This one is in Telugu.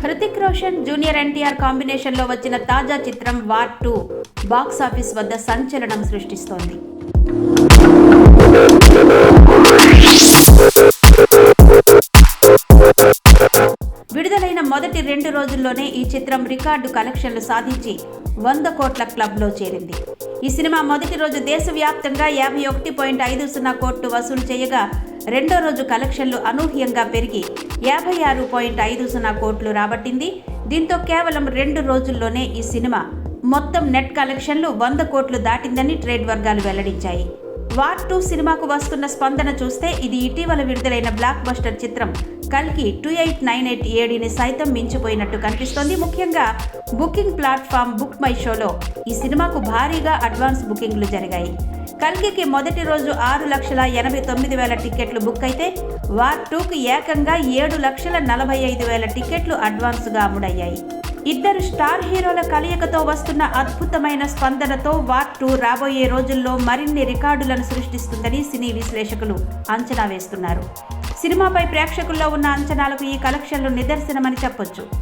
హృతిక్ రోషన్, జూనియర్ ఎన్టీఆర్ కాంబినేషన్లో వచ్చిన తాజా చిత్రం వార్ 2 బాక్స్ ఆఫీస్ వద్ద సంచలనం సృష్టిస్తోంది. విడుదలైన మొదటి 2 రోజుల్లోనే ఈ చిత్రం రికార్డు కలెక్షన్లు సాధించి 100 కోట్ల క్లబ్లో చేరింది. ఈ సినిమా మొదటి రోజు దేశవ్యాప్తంగా 51.50 కోట్లు వసూలు చేయగా, రెండో రోజు కలెక్షన్లు అనూహ్యంగా పెరిగి 56.50 కోట్లు రాబట్టింది. దీంతో కేవలం 2 రోజుల్లోనే ఈ సినిమా మొత్తం నెట్ కలెక్షన్లు 100 కోట్లు దాటిందని ట్రేడ్ వర్గాలు వెల్లడించాయి. వార్ 2 సినిమాకు వస్తున్న స్పందన చూస్తే ఇది ఇటీవల విడుదలైన బ్లాక్ బస్టర్ చిత్రం కల్కి 2898 ఏడీని సైతం మించిపోయినట్టు కనిపిస్తోంది. ముఖ్యంగా బుకింగ్ ప్లాట్ఫామ్ బుక్ మై షోలో ఈ సినిమాకు భారీగా అడ్వాన్స్ బుకింగ్లు జరిగాయి. కల్కికి మొదటి రోజు 6,89,000 టికెట్లు బుక్ అయితే, వార్ 2కి ఏకంగా 7,45,000 టికెట్లు అడ్వాన్స్గా అమ్ముడయ్యాయి. ఇద్దరు స్టార్ హీరోల కలయికతో వస్తున్న అద్భుతమైన స్పందనతో వార్ 2 రాబోయే రోజుల్లో మరిన్ని రికార్డులను సృష్టిస్తుందని సినీ విశ్లేషకులు అంచనా వేస్తున్నారు. సినిమాపై ప్రేక్షకుల్లో ఉన్న అంచనాలకు ఈ కలెక్షన్లు నిదర్శనమని చెప్పొచ్చు.